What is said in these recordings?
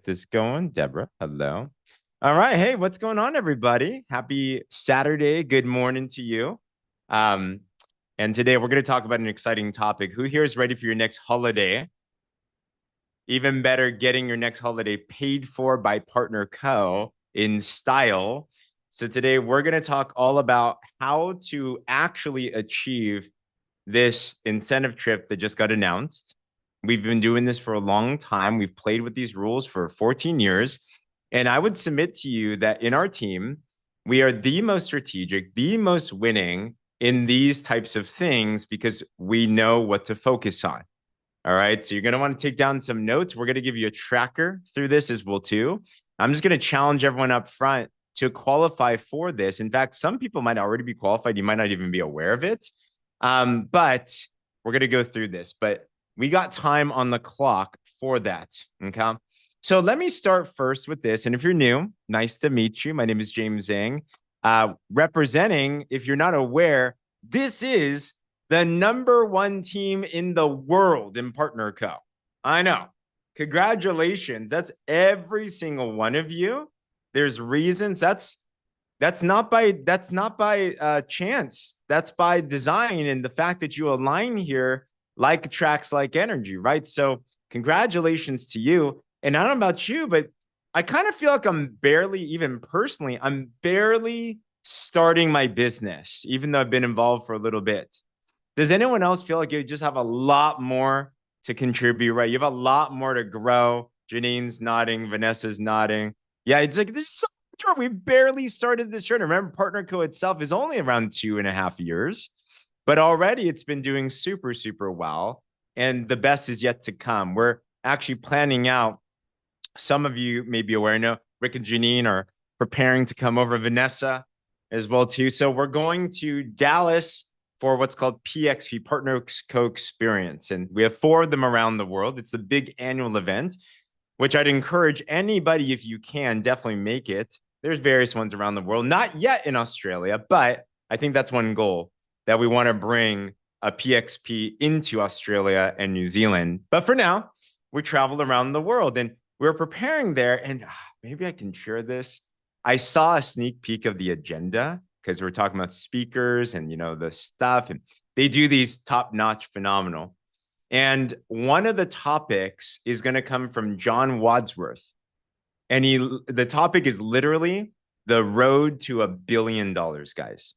this going. Deborah, hello. All right. Hey, what's going on, everybody? Happy Saturday. Good morning to you. Um, and today we're going to talk about an exciting topic. Who here is ready for your next holiday? Even better, getting your next holiday paid for by Partner Co. in style. So today we're going to talk all about how to actually achieve this incentive trip that just got announced. We've been doing this for a long time. We've played with these rules for 14 years. And I would submit to you that in our team, we are the most strategic, the most winning in these types of things because we know what to focus on. All right. So you're going to want to take down some notes. We're going to give you a tracker through this as well, too. I'm just going to challenge everyone up front to qualify for this. In fact, some people might already be qualified. You might not even be aware of it. But we're going to go through this. But we got time on the clock for that. Okay. So let me start first with this. And if you're new, nice to meet you. My name is James Zhang. Representing, if you're not aware, this is the #1 team in the world in Partner Co. I know. Congratulations. That's every single one of you. There's reasons. That's not by chance. That's by design and the fact that you align here like attracts like energy, right? So congratulations to you. And I don't know about you, but I kind of feel like I'm barely, even personally, I'm barely starting my business, even though I've been involved for a little bit. Does anyone else feel like you just have a lot more to contribute, right? You have a lot more to grow. Janine's nodding, Vanessa's nodding. Yeah, it's like there's so much. We barely started this journey. Remember, Partner Co itself is only around 2.5 years, but already it's been doing super, super well. And the best is yet to come. We're actually planning out. Some of you may be aware, I know Rick and Janine are preparing to come over, Vanessa as well, too. So we're going to Dallas for what's called PXP, Partner Co Experience. And we have 4 of them around the world. It's a big annual event, which I'd encourage anybody, if you can, definitely make it. There's various ones around the world, not yet in Australia, but I think that's one goal, that we want to bring a PXP into Australia and New Zealand. But for now, we travel around the world and we're preparing there. And maybe I can share this. I saw a sneak peek of the agenda because we're talking about speakers and, the stuff. And they do these top-notch, phenomenal. And one of the topics is going to come from John Wadsworth. And the topic is literally the road to $1 billion, guys.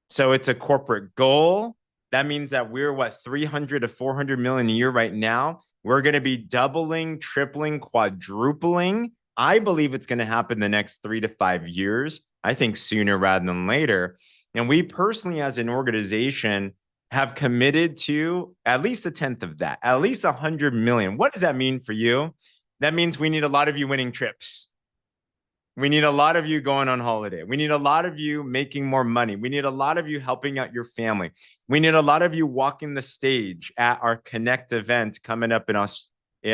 So it's a corporate goal. That means that we're 300 to 400 million a year right now. We're going to be doubling, tripling, quadrupling. I believe it's going to happen the next 3 to 5 years. I think sooner rather than later. And we personally, as an organization, have committed to at least 1/10 of that, at least 100 million. What does that mean for you? That means we need a lot of you winning trips. We need a lot of you going on holiday. We need a lot of you making more money. We need a lot of you helping out your family. We need a lot of you walking the stage at our Connect event coming up in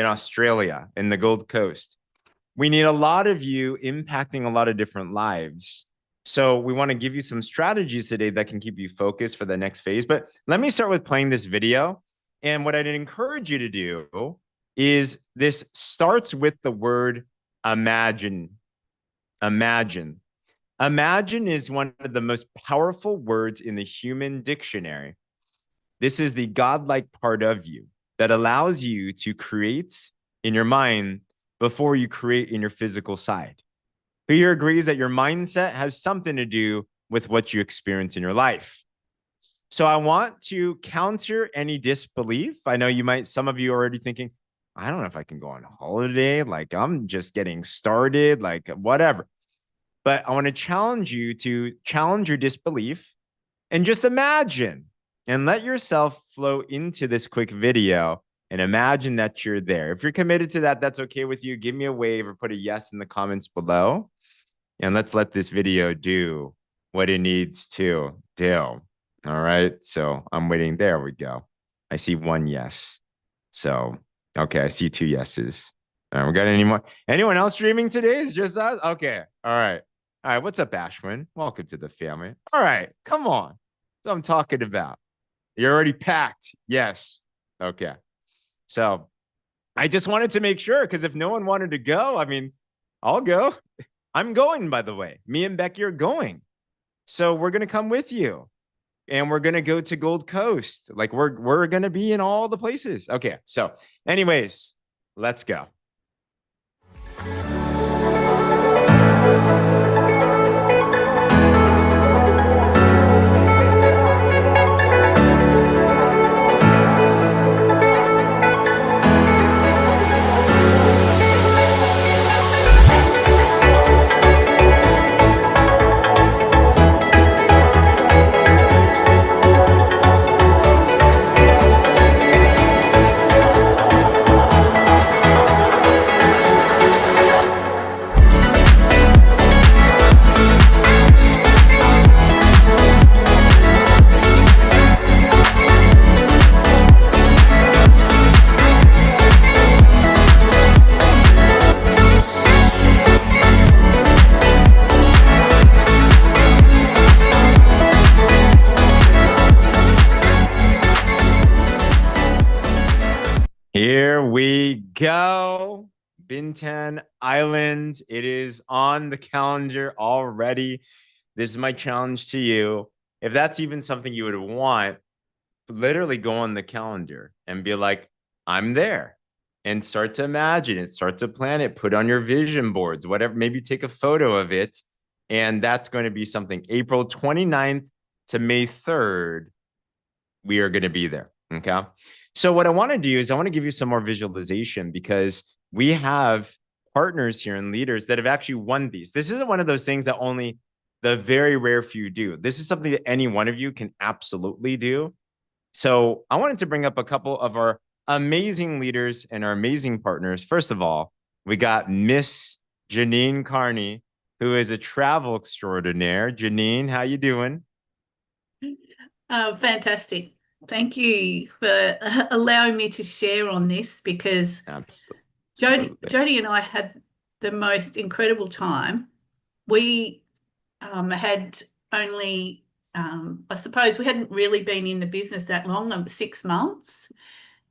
Australia, in the Gold Coast. We need a lot of you impacting a lot of different lives. So we want to give you some strategies today that can keep you focused for the next phase. But let me start with playing this video. And what I'd encourage you to do is this starts with the word imagine. Imagine. Imagine is one of the most powerful words in the human dictionary. This is the godlike part of you that allows you to create in your mind before you create in your physical side. Who here agrees that your mindset has something to do with what you experience in your life? So I want to counter any disbelief. I know some of you are already thinking, I don't know if I can go on holiday. Like, I'm just getting started, like whatever. But I want to challenge you to challenge your disbelief and just imagine and let yourself flow into this quick video and imagine that you're there. If you're committed to that, that's okay with you. Give me a wave or put a yes in the comments below. And let's let this video do what it needs to do. All right. So I'm waiting. There we go. I see 1 yes. So, okay. I see 2 yeses. All right. We got any more? Anyone else dreaming today? Is just us? Okay. All right. All right. What's up, Ashwin? Welcome to the family. All right. Come on. That's what I'm talking about. You're already packed. Yes. Okay. So I just wanted to make sure because if no one wanted to go, I mean, I'll go. I'm going, by the way. Me and Becky are going. So we're gonna come with you. And we're gonna go to Gold Coast. Like we're gonna be in all the places. Okay. So, anyways, let's go. Here we go. Bintan Island. It is on the calendar already. This is my challenge to you. If that's even something you would want, literally go on the calendar and be like, I'm there. And start to imagine it, start to plan it, put on your vision boards, whatever, maybe take a photo of it. And that's going to be something April 29th to May 3rd. We are going to be there. Okay. So what I want to do is I want to give you some more visualization because we have partners here and leaders that have actually won these. This isn't one of those things that only the very rare few do. This is something that any one of you can absolutely do. So I wanted to bring up a couple of our amazing leaders and our amazing partners. First of all, we got Miss Janine Carney, who is a travel extraordinaire. Janine, how you doing? Fantastic. Thank you for allowing me to share on this because Absolutely. Jody and I had the most incredible time. We had only, I suppose we hadn't really been in the business that long, 6 months.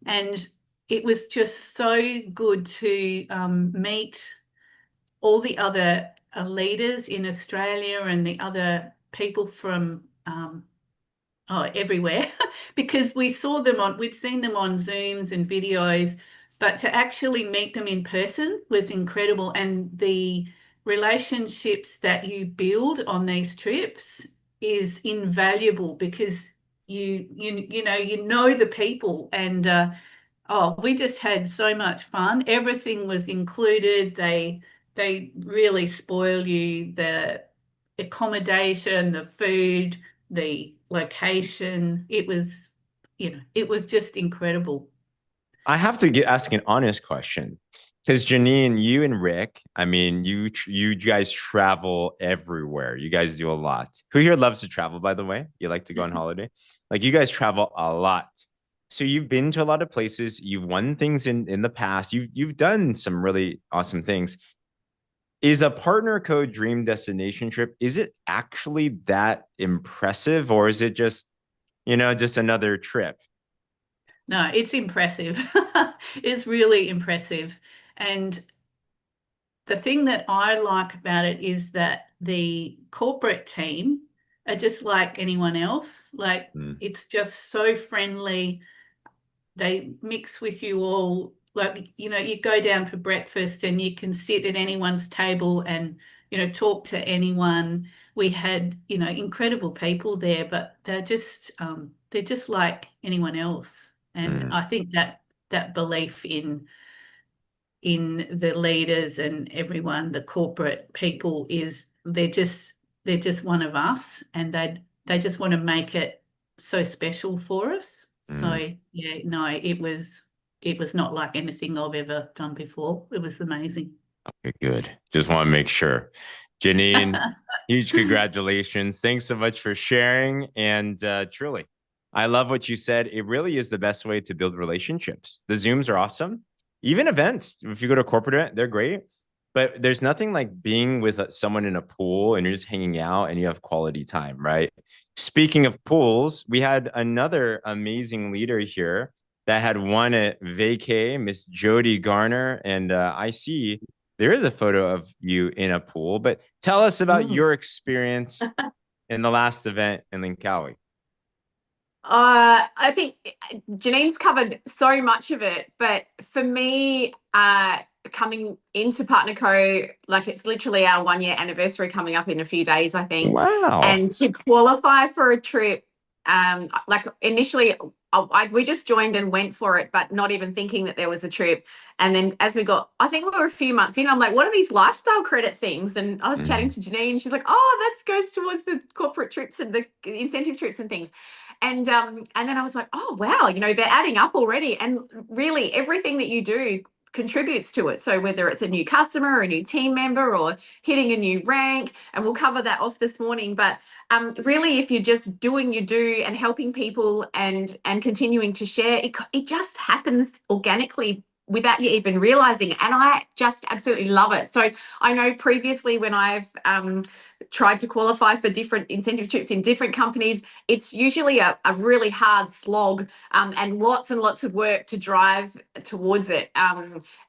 And it was just so good to meet all the other leaders in Australia and the other people from everywhere because we'd seen them on Zooms and videos, but to actually meet them in person was incredible. And the relationships that you build on these trips is invaluable because you know the people and we just had so much fun. Everything was included. They really spoil you, the accommodation, the food, the location. It was just incredible. I have to ask an honest question because Janine, you and Rick, I mean, you guys travel everywhere. You guys do a lot. Who here loves to travel, by the way? You like to go on holiday? Like you guys travel a lot. So you've been to a lot of places. You've won things in the past. You've done some really awesome things. Is a partner code dream destination trip, is it actually that impressive or is it just, just another trip? No, it's impressive. It's really impressive. And the thing that I like about it is that the corporate team are just like anyone else. Like it's just so friendly. They mix with you all. Like, you go down for breakfast and you can sit at anyone's table and, talk to anyone. We had, incredible people there, but they're just like anyone else. And I think that belief in the leaders and everyone, the corporate people, is they're just one of us, and they just want to make it so special for us. So yeah, no, it was not like anything I've ever done before. It was amazing. Okay, good. Just want to make sure. Janine, huge congratulations. Thanks so much for sharing. And truly, I love what you said. It really is the best way to build relationships. The Zooms are awesome. Even events, if you go to a corporate event, they're great. But there's nothing like being with someone in a pool and you're just hanging out and you have quality time, right? Speaking of pools, we had another amazing leader here. that had won a vacay, Miss Jody Garner. And I see there is a photo of you in a pool, but tell us about Mm. your experience in the last event in Langkawi. I think Janine's covered so much of it, but for me, coming into Partner Co, like it's literally our 1 year anniversary coming up in a few days, I think. Wow. And to qualify for a trip, like initially we just joined and went for it, but not even thinking that there was a trip. And then as we got, I think we were a few months in, I'm like, what are these lifestyle credit things? And I was chatting to Janine, she's like, oh, that goes towards the corporate trips and the incentive trips and things. And then I was like, oh wow, they're adding up already. And really everything that you do contributes to it. So whether it's a new customer or a new team member or hitting a new rank, and we'll cover that off this morning. But really, if you're just doing your do and helping people and continuing to share, it just happens organically without you even realizing it. And I just absolutely love it. So I know previously when I've tried to qualify for different incentive trips in different companies, it's usually a really hard slog, and lots of work to drive towards it.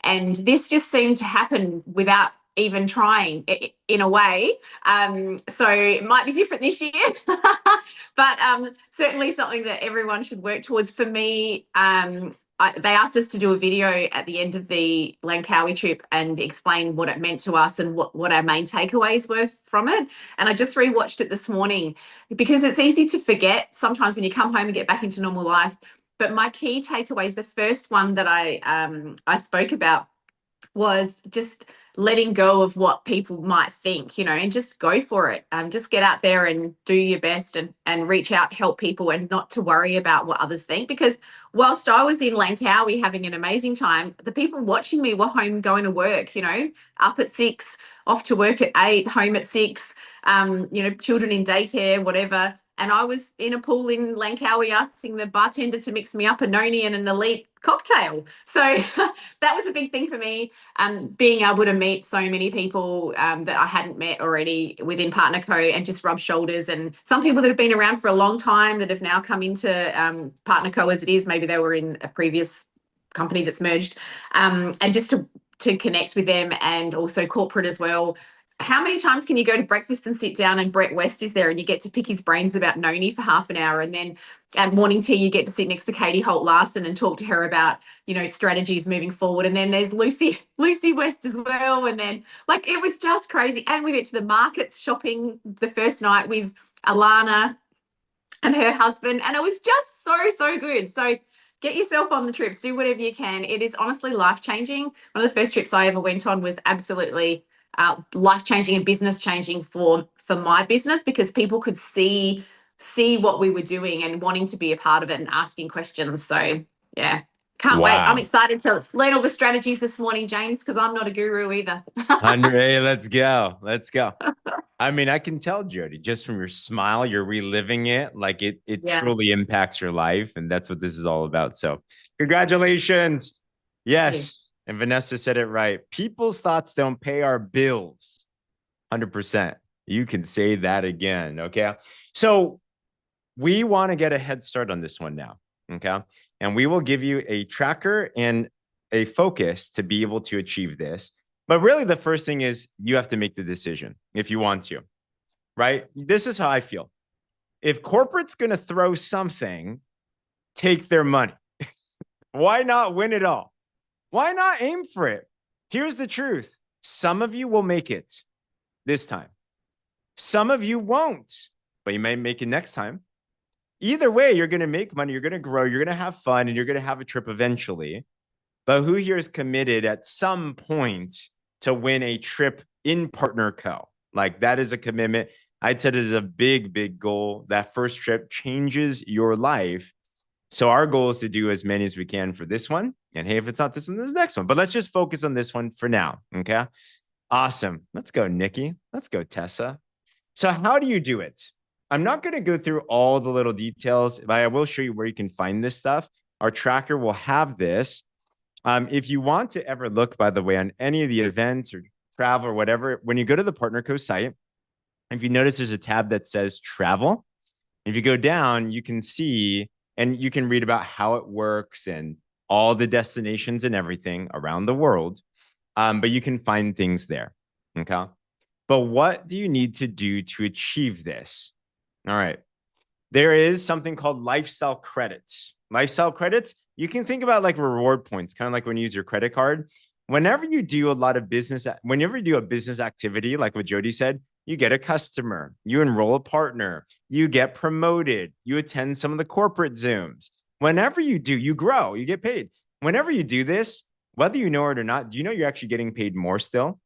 And this just seemed to happen without even trying in a way. So it might be different this year, but certainly something that everyone should work towards. For me, they asked us to do a video at the end of the Langkawi trip and explain what it meant to us and what our main takeaways were from it. And I just rewatched it this morning because it's easy to forget sometimes when you come home and get back into normal life. But my key takeaways, the first one that I spoke about was just letting go of what people might think, and just go for it. Just get out there and do your best and reach out, help people, and not to worry about what others think. Because whilst I was in Langkawi having an amazing time, the people watching me were home going to work, up at 6, off to work at 8, home at 6, children in daycare, whatever. And I was in a pool in Langkawi asking the bartender to mix me up a noni and an elite cocktail. So that was a big thing for me. Being able to meet so many people that I hadn't met already within Partner Co and just rub shoulders, and some people that have been around for a long time that have now come into Partner Co as it is. Maybe they were in a previous company that's merged, and just to connect with them, and also corporate as well. How many times can you go to breakfast and sit down and Brett West is there and you get to pick his brains about Noni for half an hour, and then at morning tea you get to sit next to Katie Holt Larson and talk to her about strategies moving forward, and then there's Lucy West as well, and then like it was just crazy. And we went to the markets shopping the first night with Alana and her husband, and it was just so good. So get yourself on the trips, do whatever you can. It is honestly life-changing. One of the first trips I ever went on was absolutely life-changing and business-changing for my business, because people could see what we were doing and wanting to be a part of it and asking questions. So yeah, can't wait. I'm Wow. excited to learn all the strategies this morning, James, because I'm not a guru either. Andre, let's go. Let's go. I mean, I can tell, Jody, just from your smile, you're reliving it. Like it Yeah. truly impacts your life. And that's what this is all about. So congratulations. Yes. And Vanessa said it right. People's thoughts don't pay our bills. 100%. You can say that again. Okay. So we want to get a head start on this one now. Okay. And we will give you a tracker and a focus to be able to achieve this. But really, the first thing is you have to make the decision if you want to, right? This is how I feel. If corporate's going to throw something, take their money. Why not win it all? Why not aim for it? Here's the truth. Some of you will make it this time. Some of you won't, but you may make it next time. Either way, you're going to make money, you're going to grow, you're going to have fun, and you're going to have a trip eventually. But who here is committed at some point to win a trip in Partner Co? Like that is a commitment. I'd said it is a big goal. That first trip changes your life. So our goal is to do as many as we can for this one. And hey, if it's not this one, this next one. But let's just focus on this one for now. Okay. Awesome. Let's go, Nikki. Let's go, Tessa. So how do you do it? I'm not going to go through all the little details, but I will show you where you can find this stuff. Our tracker will have this. If you want to ever look, by the way, on any of the events or travel or whatever, when you go to the Partner Co site, if you notice there's a tab that says travel, if you go down, you can see and you can read about how it works and all the destinations and everything around the world. But you can find things there. Okay. But what do you need to do to achieve this? All right. There is something called lifestyle credits. Lifestyle credits, you can think about like reward points, kind of like when you use your credit card. Whenever you do a lot of business, whenever you do a business activity, like what Jody said, you get a customer, you enroll a partner, you get promoted, you attend some of the corporate Zooms. Whenever you do, you grow, you get paid. Whenever you do this, whether you know it or not, do you know you're actually getting paid more still?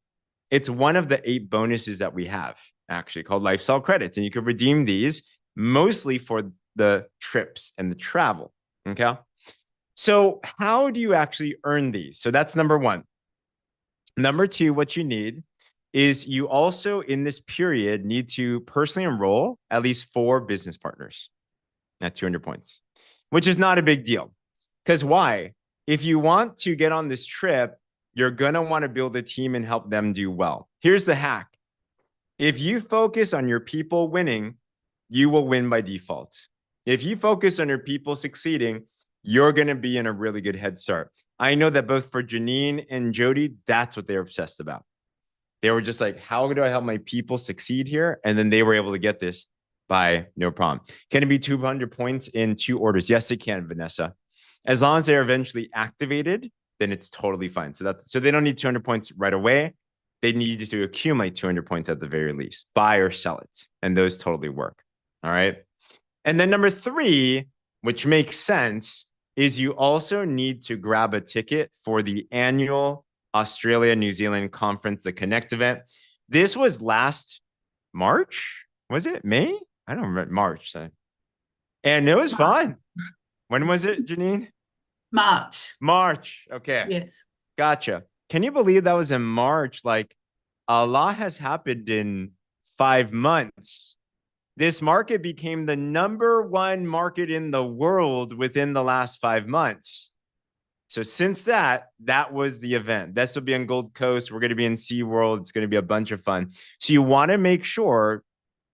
It's one of the 8 bonuses that we have actually called lifestyle credits. And you can redeem these mostly for the trips and the travel. Okay. So how do you actually earn these? So that's number 1. Number 2, what you need is you also in this period need to personally enroll at least 4 business partners at 200 points, which is not a big deal. Because why? If you want to get on this trip, you're going to want to build a team and help them do well. Here's the hack. If you focus on your people winning, you will win by default. If you focus on your people succeeding, you're going to be in a really good head start. I know that both for Janine and Jody, that's what they're obsessed about. They were just like, how do I help my people succeed here? And then they were able to get this by no problem. Can it be 200 points in 2 orders? Yes, it can, Vanessa. As long as they're eventually activated, then it's totally fine. So they don't need 200 points right away. They need you to accumulate 200 points at the very least, buy or sell it. And those totally work. All right. And then number 3, which makes sense, is you also need to grab a ticket for the annual Australia New Zealand conference, the Connect event. This was last March. Was it May? I don't remember. March. And it was fun. When was it, Janine? March. Okay. Yes. Gotcha. Can you believe that was in March? Like a lot has happened in 5 months. This market became the number 1 market in the world within the last 5 months. So since that was the event. This will be on Gold Coast. We're going to be in SeaWorld. It's going to be a bunch of fun. So you want to make sure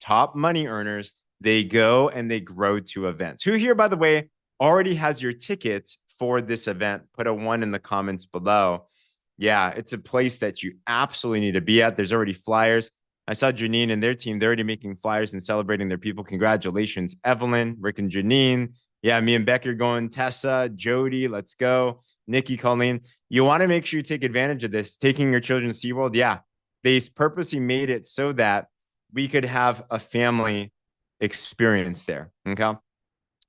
top money earners, they go and they grow to events. Who here, by the way, already has your ticket for this event? Put a 1 in the comments below. Yeah, it's a place that you absolutely need to be at. There's already flyers. I saw Janine and their team. They're already making flyers and celebrating their people. Congratulations, Evelyn, Rick, and Janine. Yeah, me and Becky are going. Tessa, Jody, let's go. Nikki, Colleen. You want to make sure you take advantage of this. Taking your children to SeaWorld. Yeah, they purposely made it so that we could have a family experience there. Okay.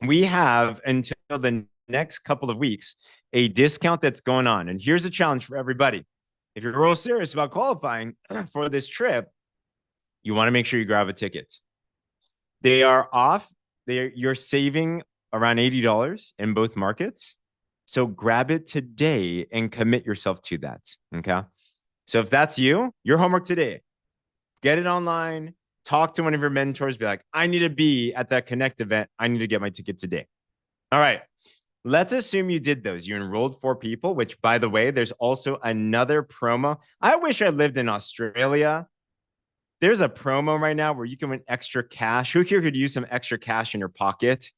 We have until the next couple of weeks a discount that's going on. And here's a challenge for everybody. If you're real serious about qualifying for this trip, you want to make sure you grab a ticket. They are off. You're saving around $80 in both markets. So grab it today and commit yourself to that. Okay. So if that's you, your homework today, get it online, talk to one of your mentors, be like, I need to be at that Connect event. I need to get my ticket today. All right. Let's assume you did those. You enrolled 4 people, which by the way, there's also another promo. I wish I lived in Australia. There's a promo right now where you can win extra cash. Who here could use some extra cash in your pocket?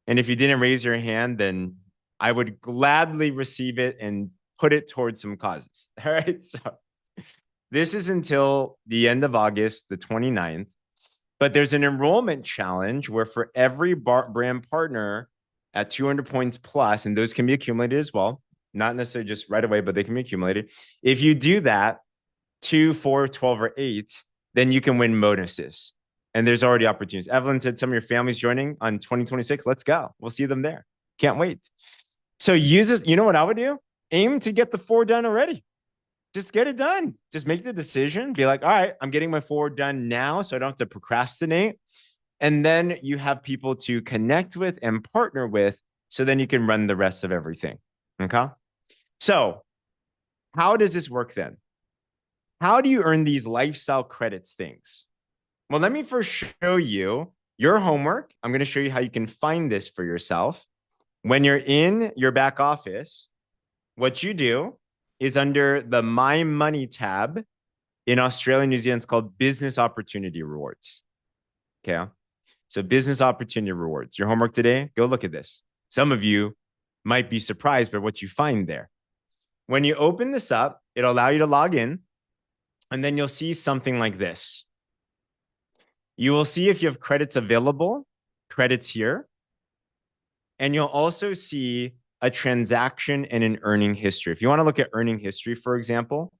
And if you didn't raise your hand, then I would gladly receive it and put it towards some causes. All right. So this is until the end of August, the 29th. But there's an enrollment challenge where for every brand partner at 200 points plus, and those can be accumulated as well, not necessarily just right away, but they can be accumulated. If you do that, 2, 4, 12, or 8, then you can win bonuses. And there's already opportunities. Evelyn said some of your family's joining on 2026. Let's go. We'll see them there. Can't wait. So use this. You know what I would do? Aim to get the 4 done already. Just get it done. Just make the decision. Be like, all right, I'm getting my 4 done now, so I don't have to procrastinate. And then you have people to connect with and partner with, so then you can run the rest of everything. Okay. So how does this work then? How do you earn these lifestyle credits things? Well, let me first show you your homework. I'm going to show you how you can find this for yourself. When you're in your back office, what you do is under the My Money tab in Australia and New Zealand, it's called Business Opportunity Rewards. Okay. So business opportunity rewards. Your homework today, go look at this. Some of you might be surprised by what you find there. When you open this up, it'll allow you to log in, and then you'll see something like this. You will see if you have credits available, credits here, and you'll also see a transaction and an earning history. If you want to look at earning history, for example,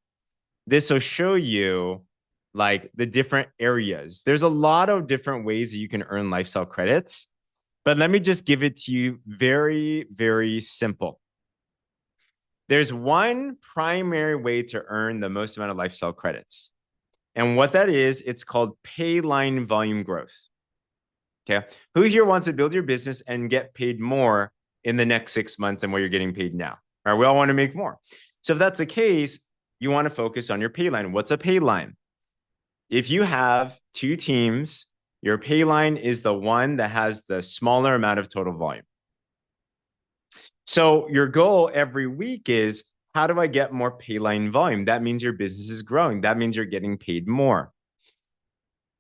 this will show you like the different areas. There's a lot of different ways that you can earn lifestyle credits, but let me just give it to you very, very simple. There's one primary way to earn the most amount of lifestyle credits. And what that is, it's called Payline volume growth. Okay. Who here wants to build your business and get paid more in the next 6 months than what you're getting paid now? All right. We all want to make more. So if that's the case, you want to focus on your payline. What's a payline? If you have 2 teams, your payline is the one that has the smaller amount of total volume. So your goal every week is, how do I get more payline volume? That means your business is growing. That means you're getting paid more.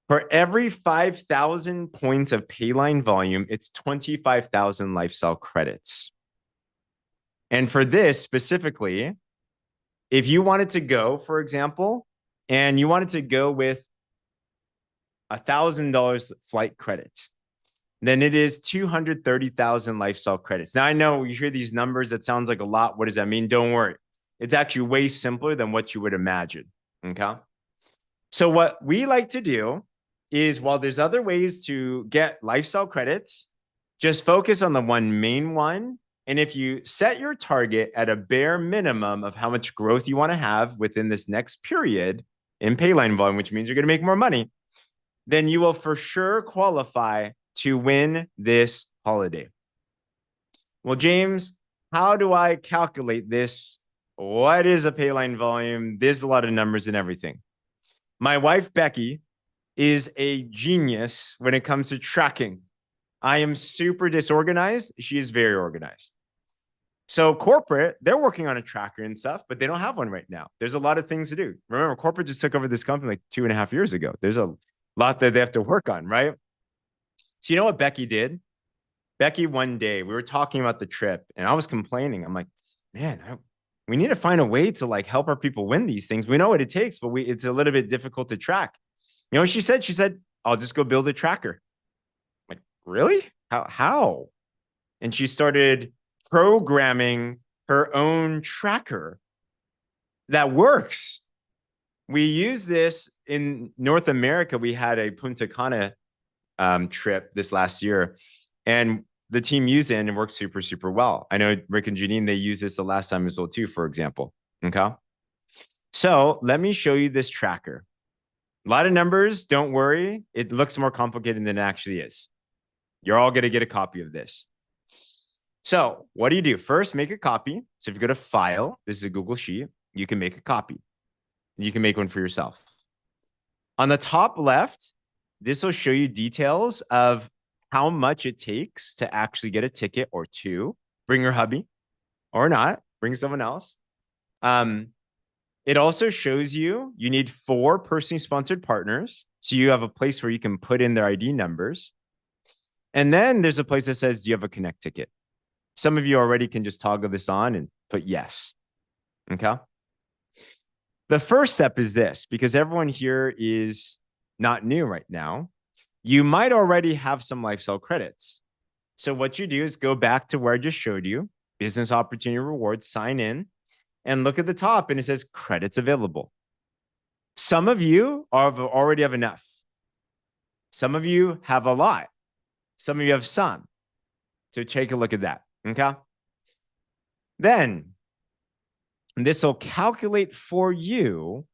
For every 5,000 points of payline volume, it's 25,000 lifestyle credits. And for this specifically, if you wanted to go, for example, and you wanted to go with $1,000 flight credit, then it is 230,000 lifestyle credits. Now, I know you hear these numbers, that sounds like a lot. What does that mean? Don't worry. It's actually way simpler than what you would imagine, okay? So what we like to do is, while there's other ways to get lifestyle credits, just focus on the one main one. And if you set your target at a bare minimum of how much growth you want to have within this next period in payline volume, which means you're going to make more money, then you will for sure qualify to win this holiday. Well, James, how do I calculate this? What is a payline volume? There's a lot of numbers and everything. My wife, Becky, is a genius when it comes to tracking. I am super disorganized. She is very organized. So corporate, they're working on a tracker and stuff, but they don't have one right now. There's a lot of things to do. Remember, corporate just took over this company like 2.5 years ago. There's a lot that they have to work on, right? So you know what Becky did? Becky, one day, we were talking about the trip and I was complaining. I'm like, man, we need to find a way to like help our people win these things. We know what it takes, but it's a little bit difficult to track. You know what she said? She said, I'll just go build a tracker. I'm like, really? How? And she started programming her own tracker that works. We use this in North America. We had a Punta Cana trip this last year, and the team used it and it works super, super well. I know Rick and Janine, they used this the last time as well too, for example. Okay. So let me show you this tracker. A lot of numbers, don't worry. It looks more complicated than it actually is. You're all going to get a copy of this. So what do? First, make a copy. So if you go to File, this is a Google Sheet, you can make a copy. You can make one for yourself. On the top left, this will show you details of how much it takes to actually get a ticket or 2. Bring your hubby or not. Bring someone else. It also shows you need 4 personally sponsored partners. So you have a place where you can put in their ID numbers. And then there's a place that says, do you have a Connect ticket? Some of you already can just toggle this on and put yes. Okay. The first step is this, because everyone here is not new right now. You might already have some lifestyle credits. So what you do is go back to where I just showed you, business opportunity rewards, sign in, and look at the top and it says credits available. Some of you already have enough. Some of you have a lot. Some of you have some. So take a look at that. Okay. Then this will calculate for you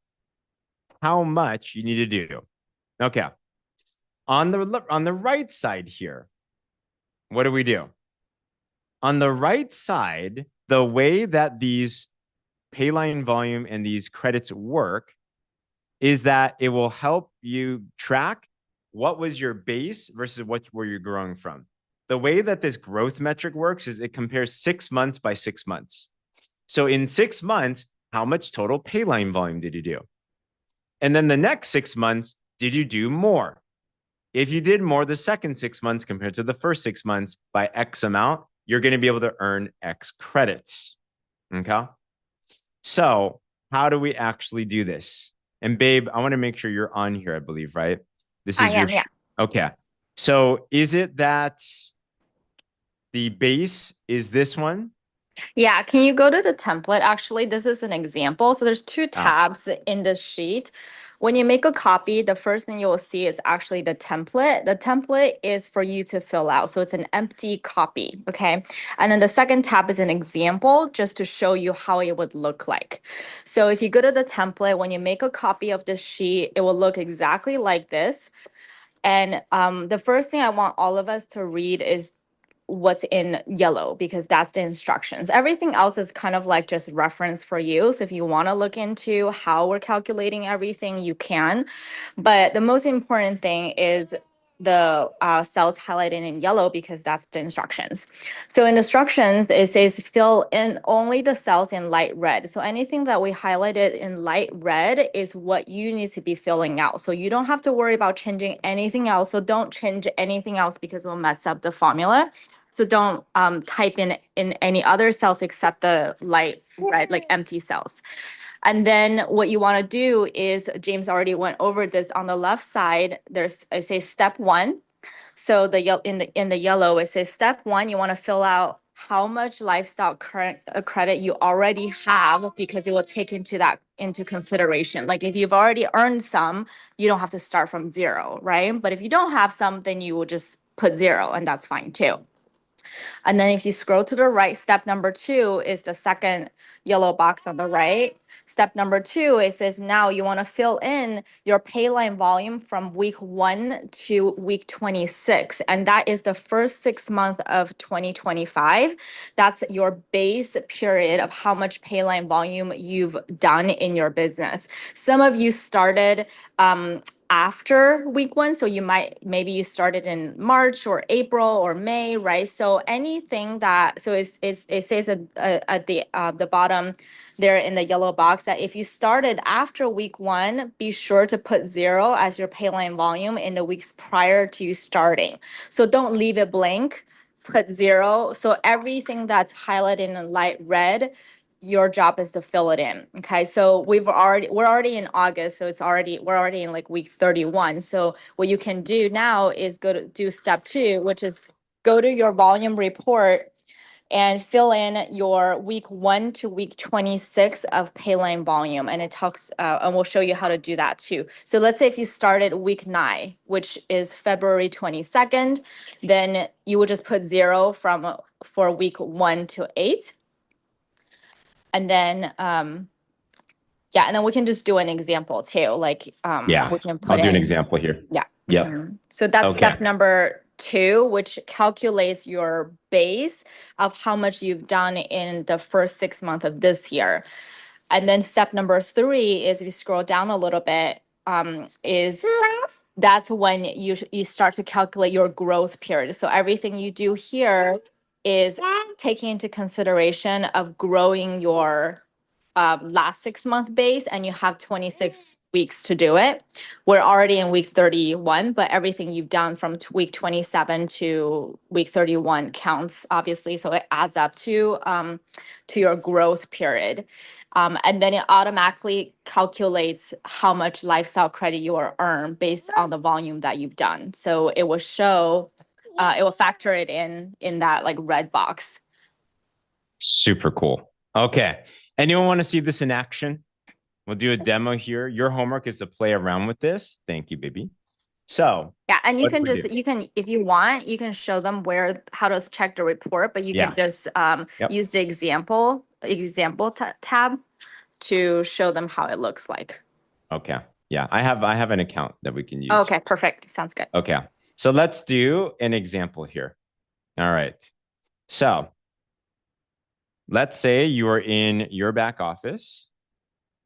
how much you need to do. Okay. On the right side here, what do we do? On the right side, the way that these payline volume and these credits work is that it will help you track what was your base versus where you're growing from. The way that this growth metric works is it compares 6 months by 6 months. So in 6 months, how much total payline volume did you do? And then the next 6 months, did you do more? if you did more the second 6 months compared to the first 6 months by X amount, you're going to be able to earn X credits. Okay. So how do we actually do this? And babe, I want to make sure you're on here, I believe, right? This I is am, your, yeah. okay. So is it that the base is this one? Yeah, can you go to the template? Actually, this is an example. So there's two Ah. tabs in the sheet. When you make a copy, the first thing you will see is actually the template. The template is for you to fill out. So it's an empty copy, okay? And then the second tab is an example just to show you how it would look like. So if you go to the template, when you make a copy of the sheet, it will look exactly like this. And the first thing I want all of us to read is what's in yellow because that's the instructions. Everything else is kind of like just reference for you. So if you want to look into how we're calculating everything, you can. But the most important thing is the cells highlighted in yellow because that's the instructions. So in instructions, it says fill in only the cells in light red. So anything that we highlighted in light red is what you need to be filling out. So you don't have to worry about changing anything else. So don't change anything else because it will mess up the formula. So don't type in any other cells except the light red, like empty cells. And then what you want to do is, James already went over this on the left side. It says step 1. So in the yellow, it says step 1, you want to fill out how much lifestyle credit you already have because it will take into consideration. Like if you've already earned some, you don't have to start from 0, right? But if you don't have some, then you will just put 0 and that's fine too. And then if you scroll to the right, step number 2 is the second yellow box on the right. Step number 2, it says now you want to fill in your pay line volume from week 1 to week 26. And that is the first 6 months of 2025. That's your base period of how much pay line volume you've done in your business. Some of you started after week 1, so maybe you started in March or April or May, right? So anything that it says at the bottom there in the yellow box that if you started after week 1, be sure to put 0 as your pay line volume in the weeks prior to you starting. So don't leave it blank. Put 0. So everything that's highlighted in light red, your job is to fill it in. Okay. So we're already in August. So we're already in like week 31. So what you can do now is do step 2, which is go to your volume report and fill in your week 1 to week 26 of Payline volume. And and we'll show you how to do that too. So let's say if you started week 9, which is February 22nd, then you would just put 0 for week 1 to 8. And then, and then we can just do an example too. Like, Yeah, we can put I'll do an in. example here. Yeah. Yep. Mhm. So that's Okay. step number 2, which calculates your base of how much you've done in the first 6 months of this year. And then step number 3 is if you scroll down a little bit, that's when you start to calculate your growth period. So everything you do here is taking into consideration of growing your last 6 month base, and you have 26 weeks to do it. We're already in week 31, but everything you've done from week 27 to week 31 counts, obviously. So it adds up to your growth period. And then it automatically calculates how much lifestyle credit you will earn based on the volume that you've done. So it will factor it in that like red box. Super cool. Okay. Anyone want to see this in action? We'll do a demo here. Your homework is to play around with this. Thank you, baby. So Yeah, and you what can do we just, do? you can, if you want, you can show them how to check the report, but you Yeah. can just Yep. use the example tab to show them how it looks like. Okay. Yeah, I have an account that we can use. Okay, perfect. Sounds good. Okay. So let's do an example here. All right. So let's say you are in your back office.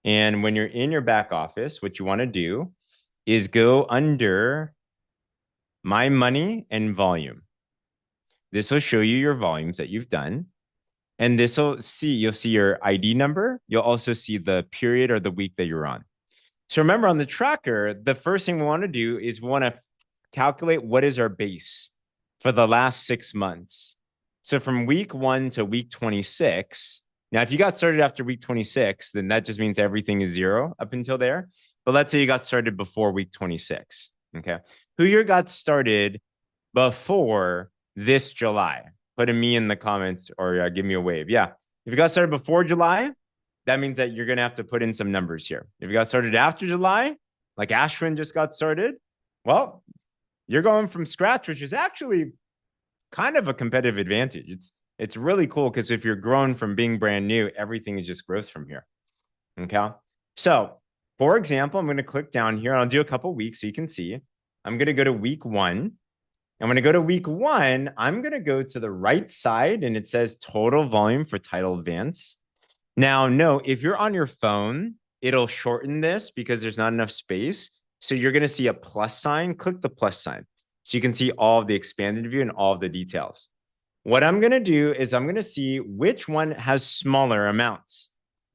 And when you're in your back office, what you want to do is go under My Money and Volume. This will show you your volumes that you've done. And you'll see your ID number. You'll also see the period or the week that you're on. So remember on the tracker, the first thing we want to do is we want to calculate what is our base for the last 6 months. So from week 1 to week 26. Now, if you got started after week 26, then that just means everything is 0 up until there. But let's say you got started before week 26. Okay. Who here got started before this July? Put a me in the comments or give me a wave. Yeah. If you got started before July, that means that you're going to have to put in some numbers here. If you got started after July, like Ashwin just got started, well, you're going from scratch, which is actually kind of a competitive advantage. It's really cool because if you're growing from being brand new, everything is just growth from here. Okay. So for example, I'm going to click down here and I'll do a couple weeks so you can see. I'm going to go to week 1. And when I go to week 1, I'm going to go to the right side and it says total volume for title advance. Now, no, if you're on your phone, it'll shorten this because there's not enough space. So you're going to see a plus sign. Click the plus sign so you can see all of the expanded view and all of the details. What I'm going to do is I'm going to see which one has smaller amounts.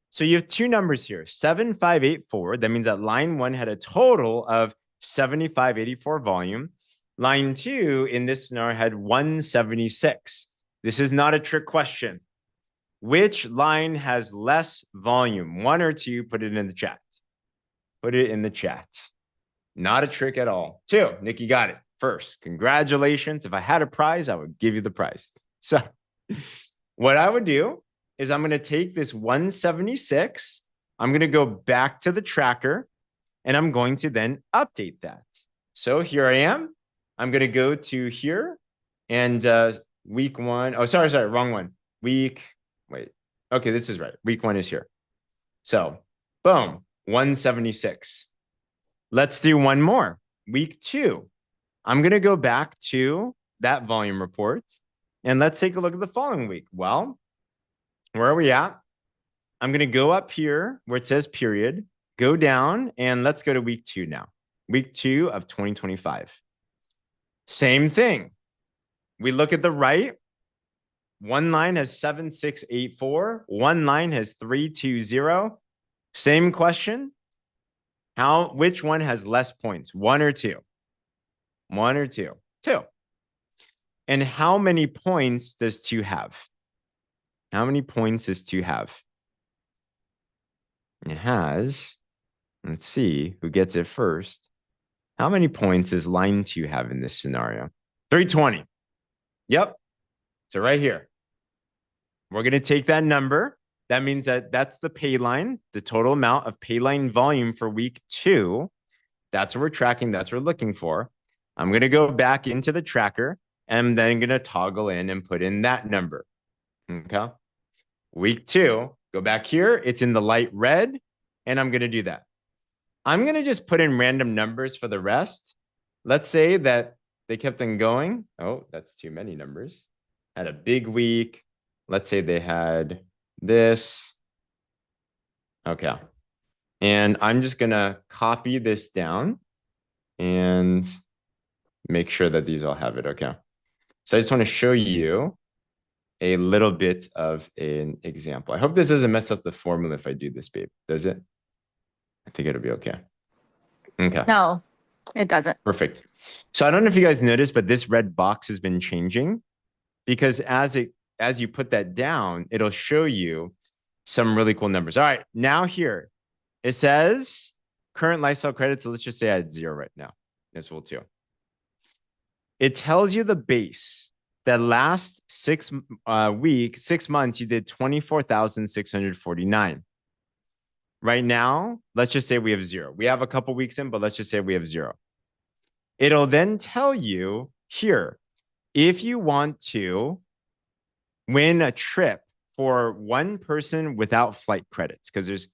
So you have 2 numbers here, 7584. That means that line 1 had a total of 7584 volume. Line 2 in this scenario had 176. This is not a trick question. Which line has less volume? 1 or 2, put it in the chat. Put it in the chat. Not a trick at all. 2, Nikki got it. First, congratulations. If I had a prize, I would give you the prize. So what I would do is I'm going to take this 176. I'm going to go back to the tracker and I'm going to then update that. So here I am. I'm going to go to here and week 1. Oh, sorry, wrong one. Wait. Okay, this is right. Week 1 is here. So boom, 176. Let's do one more. Week 2. I'm going to go back to that volume report and let's take a look at the following week. Well, where are we at? I'm going to go up here where it says period, go down, and let's go to week 2 now. Week 2 of 2025. Same thing. We look at the right. One line has 7684. One line has 320. Same question. Which one has less points? 1 or 2? 1 or 2? 2. And how many points does 2 have? How many points does 2 have? It has, let's see who gets it first. How many points does line 2 have in this scenario? 320. Yep. So right here, we're going to take that number. That means that that's the pay line, the total amount of pay line volume for week 2. That's what we're tracking. That's what we're looking for. I'm going to go back into the tracker and I'm then going to toggle in and put in that number. Okay. Week 2, go back here. It's in the light red and I'm going to do that. I'm going to just put in random numbers for the rest. Let's say that they kept on going. Oh, that's too many numbers. Had a big week. Let's say they had this. Okay. And I'm just going to copy this down and make sure that these all have it. Okay. So I just want to show you a little bit of an example. I hope this doesn't mess up the formula if I do this, babe. Does it? I think it'll be okay. Okay. No, it doesn't. Perfect. So I don't know if you guys noticed, but this red box has been changing because as you put that down, it'll show you some really cool numbers. All right. Now here it says current lifestyle credits. So let's just say I had 0 right now. This will too. It tells you the base. That last 6 months, you did 24,649. Right now, let's just say we have 0. We have a couple weeks in, but let's just say we have 0. It'll then tell you here, if you want to win a trip for one person without flight credits, because there's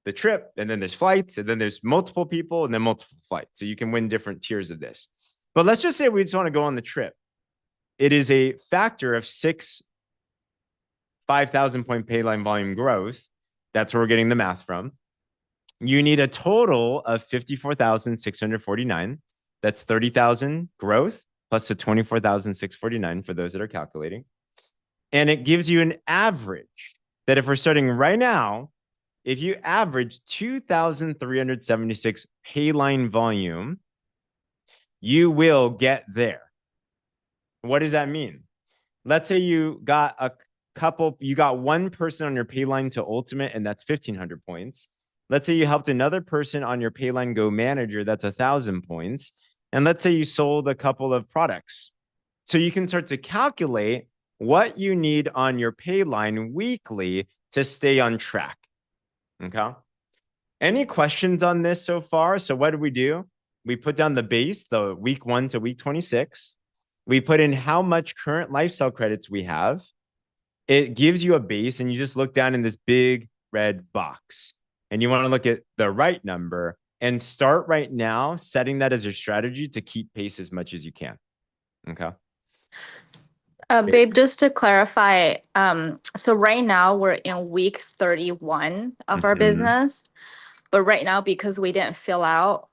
the trip and then there's flights and then there's multiple people and then multiple flights. So you can win different tiers of this. But let's just say we just want to go on the trip. It is a factor of 5,000 point pay line volume growth. That's where we're getting the math from. You need a total of 54,649. That's 30,000 growth plus the 24,649 for those that are calculating. And it gives you an average that if we're starting right now, if you average 2,376 pay line volume, You will get there. What does that mean? Let's say you got one person on your pay line to ultimate, and that's 1,500 points. Let's say you helped another person on your pay line go manager, that's 1,000 points. And let's say you sold a couple of products. So you can start to calculate what you need on your pay line weekly to stay on track. Okay. Any questions on this so far? So what do? We put down the base, the week 1 to week 26. We put in how much current lifestyle credits we have. It gives you a base, and you just look down in this big red box. And you want to look at the right number and start right now setting that as your strategy to keep pace as much as you can. Okay. Babe, just to clarify, so right now we're in week 31 of our Mhm. business, but right now, because we didn't fill out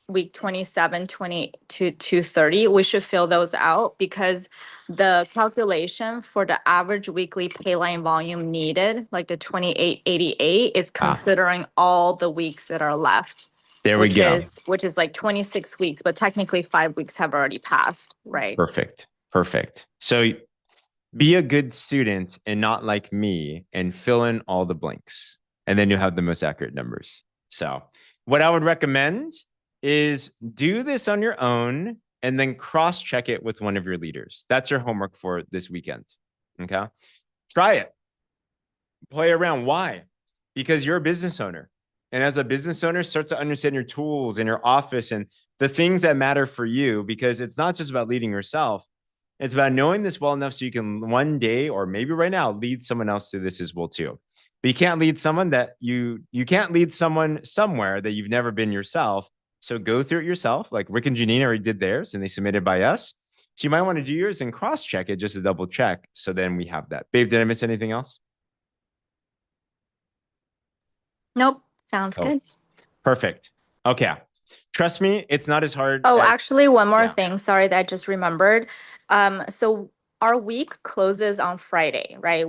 week 27, 22 to 30, we should fill those out because the calculation for the average weekly pay line volume needed, like the 2888, is considering all the weeks that are left. There we go. Which is like 26 weeks, but technically 5 weeks have already passed, right? Perfect. So be a good student and not like me and fill in all the blanks. And then you'll have the most accurate numbers. So what I would recommend is do this on your own and then cross-check it with one of your leaders. That's your homework for this weekend. Okay. Try it. Play around. Why? Because you're a business owner. And as a business owner, start to understand your tools in your office and the things that matter for you, because it's not just about leading yourself. It's about knowing this well enough so you can one day, or maybe right now, lead someone else to this as well too. But you can't lead someone that you can't lead someone somewhere that you've never been yourself. So go through it yourself. Like Rick and Janine already did theirs and they submitted by us. So you might want to do yours and cross-check it just to double check. So then we have that. Babe, did I miss anything else? Nope. Sounds good. Perfect. Okay. Trust me, it's not as hard. Oh, actually, one more Yeah. thing. Sorry that I just remembered. So our week closes on Friday, right?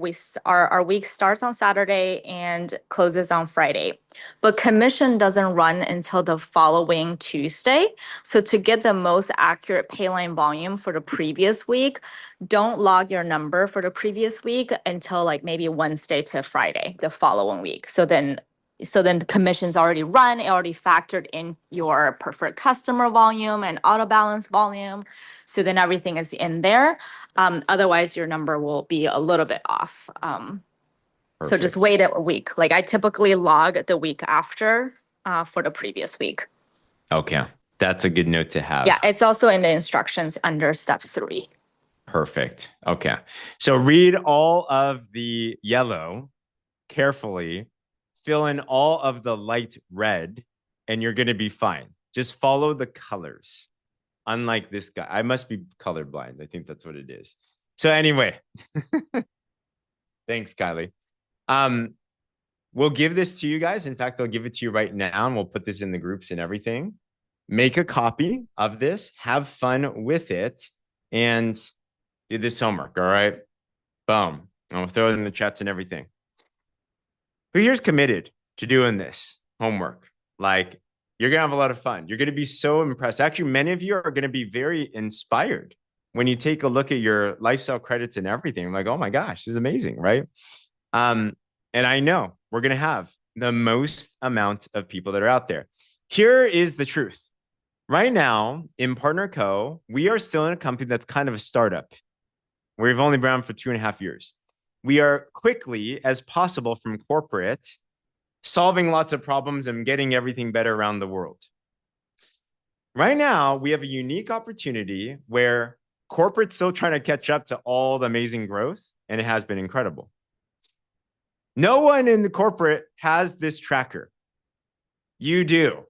Our week starts on Saturday and closes on Friday. But commission doesn't run until the following Tuesday. So to get the most accurate pay line volume for the previous week, don't log your number for the previous week until like maybe Wednesday to Friday, the following week. So then the commission's already run, it already factored in your preferred customer volume and auto balance volume. So then everything is in there. Otherwise, your number will be a little bit off. So just Perfect. wait a week. Like I typically log the week after for the previous week. Okay. That's a good note to have. Yeah, it's also in the instructions under step 3. Perfect. Okay. So read all of the yellow carefully, fill in all of the light red, and you're going to be fine. Just follow the colors. Unlike this guy, I must be colorblind. I think that's what it is. So anyway, thanks, Kylie. We'll give this to you guys. In fact, I'll give it to you right now, and we'll put this in the groups and everything. Make a copy of this, have fun with it, and do this homework. All right. Boom. I'll throw it in the chats and everything. Who here's committed to doing this homework? Like, you're going to have a lot of fun. You're going to be so impressed. Actually, many of you are going to be very inspired when you take a look at your lifestyle credits and everything. I'm like, oh my gosh, this is amazing, right? And I know we're going to have the most amount of people that are out there. Here is the truth. Right now, in Partner Co., we are still in a company that's kind of a startup. We've only been around for 2.5 years. We are quickly as possible from corporate, solving lots of problems and getting everything better around the world. Right now, we have a unique opportunity where corporate's still trying to catch up to all the amazing growth, and it has been incredible. No one in the corporate has this tracker. You do.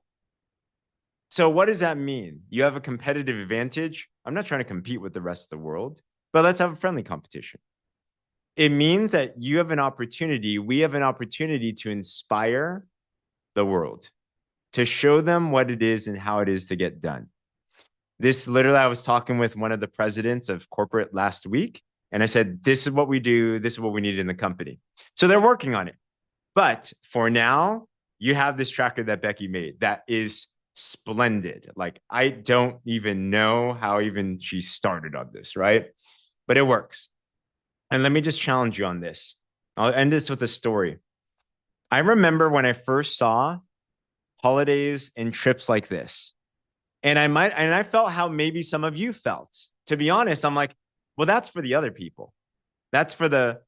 So what does that mean? You have a competitive advantage. I'm not trying to compete with the rest of the world, but let's have a friendly competition. It means that you have an opportunity, we have an opportunity to inspire the world, to show them what it is and how it is to get done. This literally, I was talking with one of the presidents of corporate last week, and I said, this is what we do, this is what we need in the company. So they're working on it. But for now, you have this tracker that Becky made that is splendid. Like, I don't even know how even she started on this, right? But it works. And let me just challenge you on this. I'll end this with a story. I remember when I first saw holidays and trips like this. And I felt how maybe some of you felt. To be honest, I'm like, well, that's for the other people. That's for the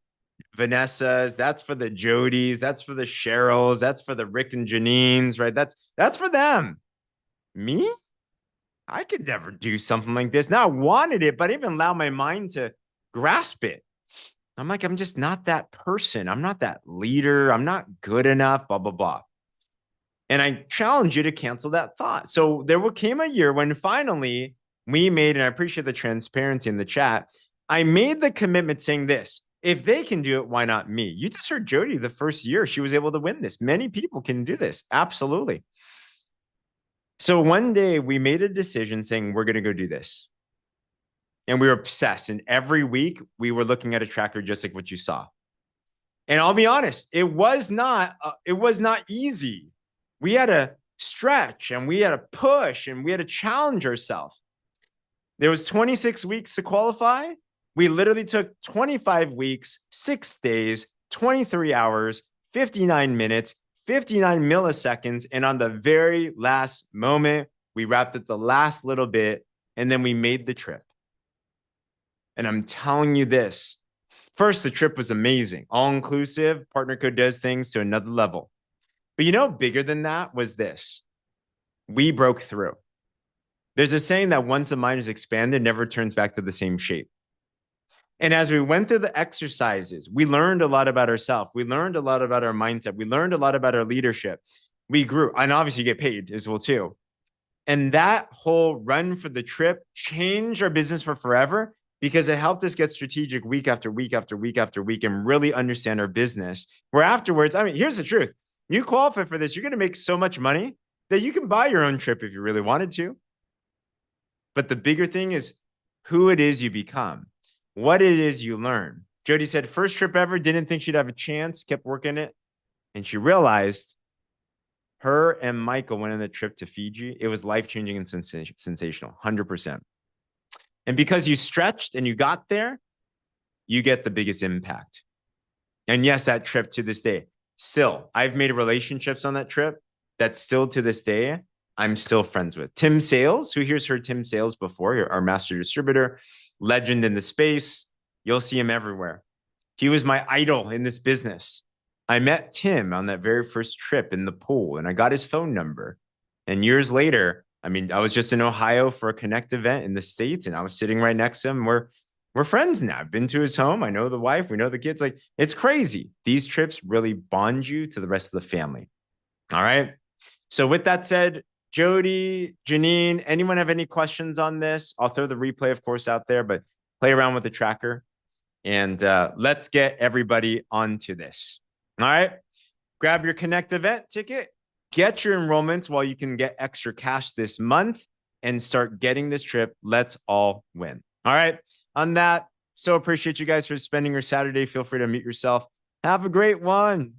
Vanessas, that's for the Jodys, that's for the Cheryls, that's for the Rick and Janines, right? That's for them. Me? I could never do something like this. Now I wanted it, but I didn't allow my mind to grasp it. I'm like, I'm just not that person. I'm not that leader. I'm not good enough, blah, blah, blah. And I challenge you to cancel that thought. So there came a year when finally we made, and I appreciate the transparency in the chat, I made the commitment saying this: if they can do it, why not me? You just heard Jody the first year she was able to win this. Many people can do this. Absolutely. So one day we made a decision saying we're going to go do this. And we were obsessed. And every week we were looking at a tracker just like what you saw. And I'll be honest, it was not easy. We had to stretch and we had to push and we had to challenge ourselves. There was 26 weeks to qualify. We literally took 25 weeks, 6 days, 23 hours, 59 minutes, 59 milliseconds. And on the very last moment, we wrapped it the last little bit and then we made the trip. And I'm telling you this, first, the trip was amazing. All inclusive, partner code does things to another level. But you know, bigger than that was this. We broke through. There's a saying that once a mind is expanded, it never turns back to the same shape. And as we went through the exercises, we learned a lot about ourselves. We learned a lot about our mindset. We learned a lot about our leadership. We grew, and obviously get paid as well too. And that whole run for the trip changed our business for forever because it helped us get strategic week after week after week after week and really understand our business. Where afterwards, I mean, here's the truth. You qualify for this, you're going to make so much money that you can buy your own trip if you really wanted to. But the bigger thing is who it is you become, what it is you learn. Jody said, first trip ever, didn't think she'd have a chance, kept working it. And she realized her and Michael went on the trip to Fiji. It was life-changing and sensational, 100%. And because you stretched and you got there, you get the biggest impact. And yes, that trip to this day, still, I've made relationships on that trip that still to this day, I'm still friends with. Tim Sales, who here's heard Tim Sales before, our master distributor, legend in the space. You'll see him everywhere. He was my idol in this business. I met Tim on that very first trip in the pool and I got his phone number. And years later, I mean, I was just in Ohio for a Connect event in the States and I was sitting right next to him. We're friends now. I've been to his home. I know the wife. We know the kids. Like, it's crazy. These trips really bond you to the rest of the family. All right. So with that said, Jody, Janine, anyone have any questions on this? I'll throw the replay, of course, out there, but play around with the tracker and let's get everybody onto this. All right. Grab your Connect event ticket, get your enrollments while you can get extra cash this month and start getting this trip. Let's all win. All right. On that, so appreciate you guys for spending your Saturday. Feel free to mute yourself. Have a great one.